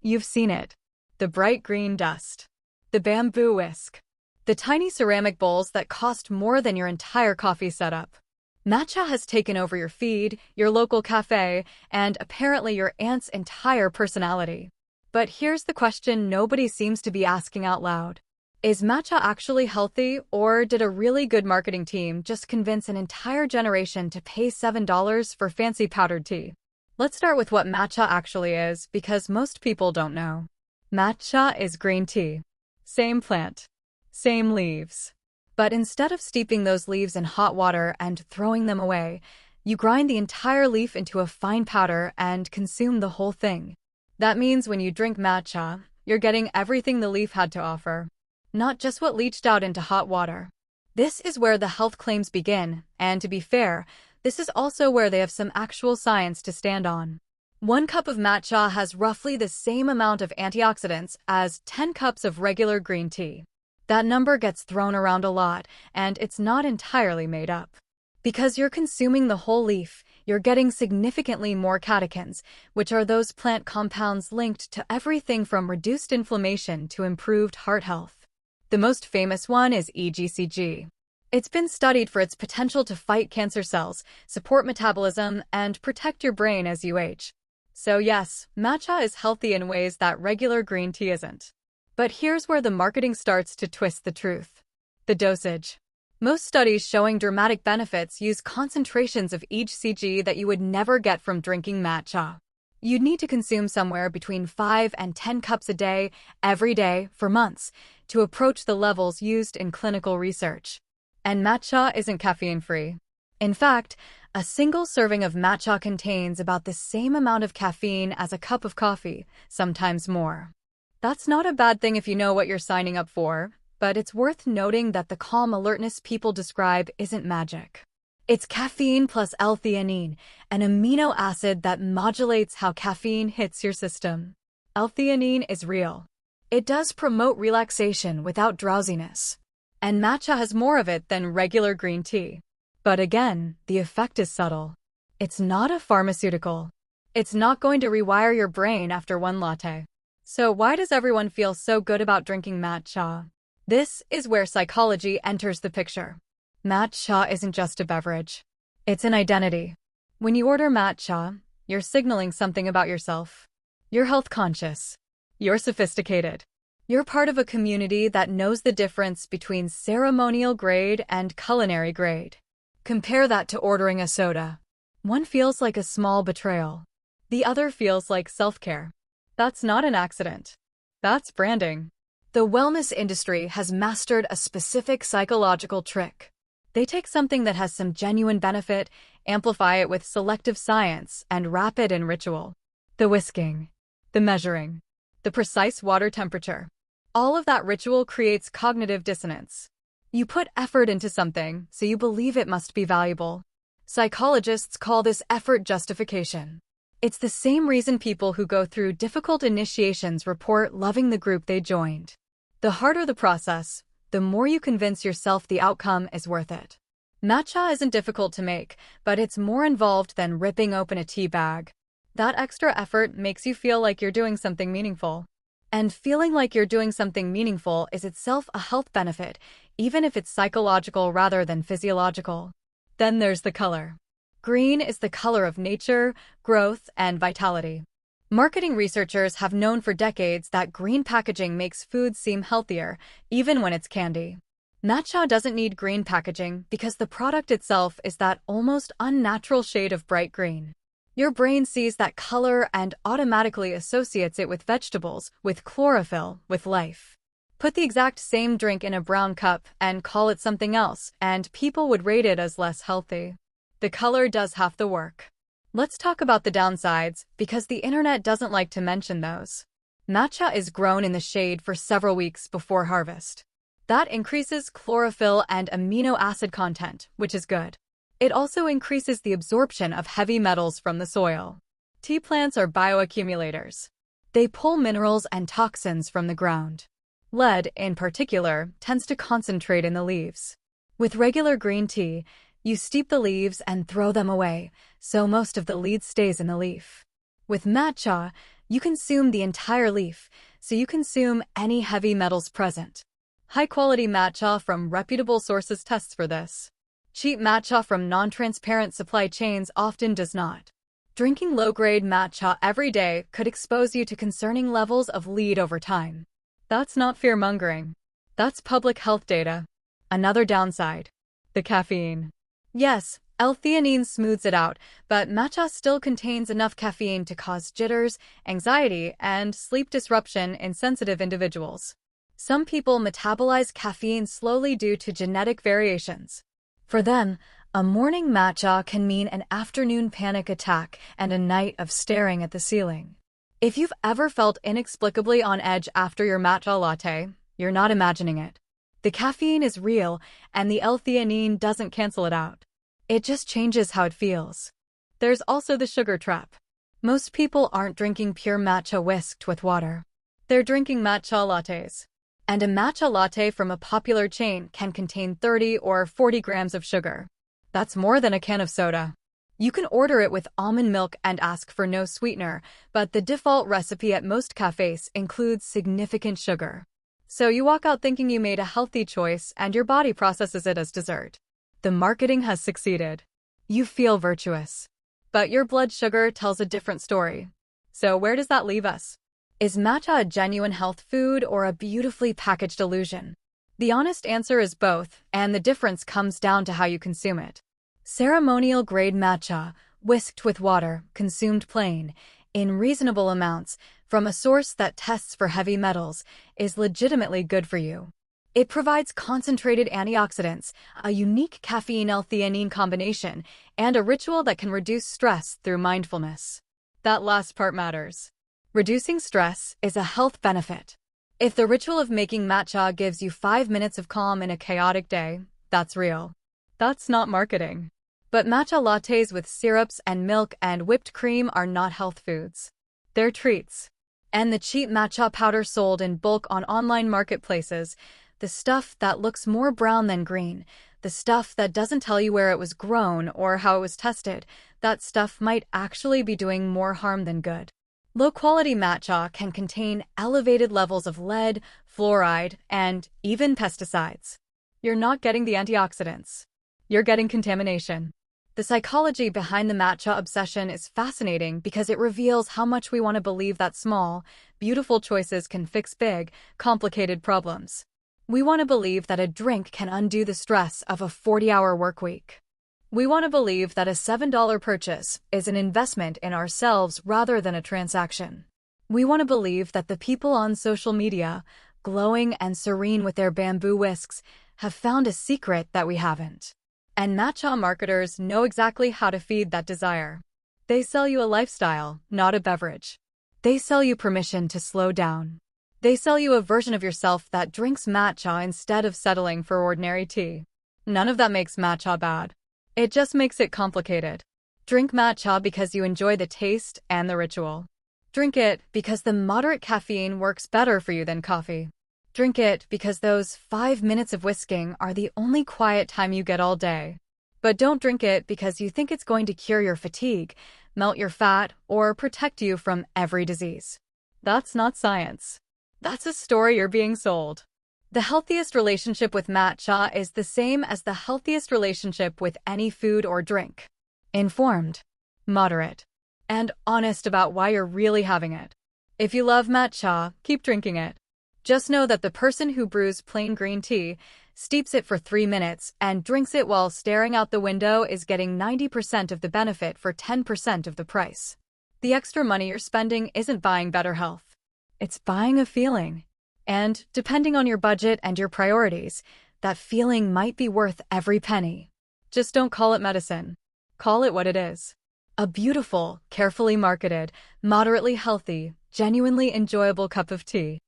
You've seen it. The bright green dust. The bamboo whisk. The tiny ceramic bowls that cost more than your entire coffee setup. Matcha has taken over your feed, your local cafe, and apparently your aunt's entire personality. But here's the question nobody seems to be asking out loud. Is matcha actually healthy, or did a really good marketing team just convince an entire generation to pay $7 for fancy powdered tea? Let's start with what matcha actually is, because most people don't know. Matcha is green tea. Same plant. Same leaves. But instead of steeping those leaves in hot water and throwing them away, you grind the entire leaf into a fine powder and consume the whole thing. That means when you drink matcha, you're getting everything the leaf had to offer, not just what leached out into hot water. This is where the health claims begin, and to be fair, this is also where they have some actual science to stand on. 1 cup of matcha has roughly the same amount of antioxidants as 10 cups of regular green tea. That number gets thrown around a lot, and it's not entirely made up. Because you're consuming the whole leaf, you're getting significantly more catechins, which are those plant compounds linked to everything from reduced inflammation to improved heart health. The most famous one is EGCG. It's been studied for its potential to fight cancer cells, support metabolism, and protect your brain as you age. So yes, matcha is healthy in ways that regular green tea isn't. But here's where the marketing starts to twist the truth. The dosage. Most studies showing dramatic benefits use concentrations of EGCG that you would never get from drinking matcha. You'd need to consume somewhere between 5 and 10 cups a day, every day, for months, to approach the levels used in clinical research. And matcha isn't caffeine-free. In fact, a single serving of matcha contains about the same amount of caffeine as a cup of coffee, sometimes more. That's not a bad thing if you know what you're signing up for, but it's worth noting that the calm alertness people describe isn't magic. It's caffeine plus L-theanine, an amino acid that modulates how caffeine hits your system. L-theanine is real. It does promote relaxation without drowsiness. And matcha has more of it than regular green tea. But again, the effect is subtle. It's not a pharmaceutical. It's not going to rewire your brain after one latte. So why does everyone feel so good about drinking matcha? This is where psychology enters the picture. Matcha isn't just a beverage. It's an identity. When you order matcha, you're signaling something about yourself. You're health conscious. You're sophisticated. You're part of a community that knows the difference between ceremonial grade and culinary grade. Compare that to ordering a soda. One feels like a small betrayal. The other feels like self-care. That's not an accident. That's branding. The wellness industry has mastered a specific psychological trick. They take something that has some genuine benefit, amplify it with selective science, and wrap it in ritual. The whisking, the measuring, the precise water temperature. All of that ritual creates cognitive dissonance. You put effort into something, so you believe it must be valuable. Psychologists call this effort justification. It's the same reason people who go through difficult initiations report loving the group they joined. The harder the process, the more you convince yourself the outcome is worth it. Matcha isn't difficult to make, but it's more involved than ripping open a tea bag. That extra effort makes you feel like you're doing something meaningful. And feeling like you're doing something meaningful is itself a health benefit, even if it's psychological rather than physiological. Then there's the color. Green is the color of nature, growth, and vitality. Marketing researchers have known for decades that green packaging makes food seem healthier, even when it's candy. Matcha doesn't need green packaging because the product itself is that almost unnatural shade of bright green. Your brain sees that color and automatically associates it with vegetables, with chlorophyll, with life. Put the exact same drink in a brown cup and call it something else, and people would rate it as less healthy. The color does half the work. Let's talk about the downsides, because the internet doesn't like to mention those. Matcha is grown in the shade for several weeks before harvest. That increases chlorophyll and amino acid content, which is good. It also increases the absorption of heavy metals from the soil. Tea plants are bioaccumulators. They pull minerals and toxins from the ground. Lead, in particular, tends to concentrate in the leaves. With regular green tea, you steep the leaves and throw them away, so most of the lead stays in the leaf. With matcha, You consume the entire leaf, so you consume any heavy metals present. High-quality matcha from reputable sources tests for this. Cheap matcha from non-transparent supply chains often does not. Drinking low-grade matcha every day could expose you to concerning levels of lead over time. That's not fear-mongering. That's public health data. Another downside. The caffeine. Yes, L-theanine smooths it out, but matcha still contains enough caffeine to cause jitters, anxiety, and sleep disruption in sensitive individuals. Some people metabolize caffeine slowly due to genetic variations. For them, a morning matcha can mean an afternoon panic attack and a night of staring at the ceiling. If you've ever felt inexplicably on edge after your matcha latte, you're not imagining it. The caffeine is real, and the L-theanine doesn't cancel it out. It just changes how it feels. There's also the sugar trap. Most people aren't drinking pure matcha whisked with water. They're drinking matcha lattes. And a matcha latte from a popular chain can contain 30 or 40 grams of sugar. That's more than a can of soda. You can order it with almond milk and ask for no sweetener, but the default recipe at most cafes includes significant sugar. So you walk out thinking you made a healthy choice and your body processes it as dessert. The marketing has succeeded. You feel virtuous. But your blood sugar tells a different story. So where does that leave us? Is matcha a genuine health food or a beautifully packaged illusion? The honest answer is both, and the difference comes down to how you consume it. Ceremonial-grade matcha, whisked with water, consumed plain, in reasonable amounts, from a source that tests for heavy metals, is legitimately good for you. It provides concentrated antioxidants, a unique caffeine L-theanine combination, and a ritual that can reduce stress through mindfulness. That last part matters. Reducing stress is a health benefit. If the ritual of making matcha gives you 5 minutes of calm in a chaotic day, that's real. That's not marketing. But matcha lattes with syrups and milk and whipped cream are not health foods. They're treats. And the cheap matcha powder sold in bulk on online marketplaces, the stuff that looks more brown than green, the stuff that doesn't tell you where it was grown or how it was tested, that stuff might actually be doing more harm than good. Low-quality matcha can contain elevated levels of lead, fluoride, and even pesticides. You're not getting the antioxidants. You're getting contamination. The psychology behind the matcha obsession is fascinating because it reveals how much we want to believe that small, beautiful choices can fix big, complicated problems. We want to believe that a drink can undo the stress of a 40-hour workweek. We want to believe that a $7 purchase is an investment in ourselves rather than a transaction. We want to believe that the people on social media, glowing and serene with their bamboo whisks, have found a secret that we haven't. And matcha marketers know exactly how to feed that desire. They sell you a lifestyle, not a beverage. They sell you permission to slow down. They sell you a version of yourself that drinks matcha instead of settling for ordinary tea. None of that makes matcha bad. It just makes it complicated. Drink matcha because you enjoy the taste and the ritual. Drink it because the moderate caffeine works better for you than coffee. Drink it because those 5 minutes of whisking are the only quiet time you get all day. But don't drink it because you think it's going to cure your fatigue, melt your fat, or protect you from every disease. That's not science. That's a story you're being sold. The healthiest relationship with matcha is the same as the healthiest relationship with any food or drink. Informed, moderate, and honest about why you're really having it. If you love matcha, keep drinking it. Just know that the person who brews plain green tea, steeps it for 3 minutes, and drinks it while staring out the window is getting 90% of the benefit for 10% of the price. The extra money you're spending isn't buying better health. It's buying a feeling. And, depending on your budget and your priorities, that feeling might be worth every penny. Just don't call it medicine. Call it what it is. A beautiful, carefully marketed, moderately healthy, genuinely enjoyable cup of tea.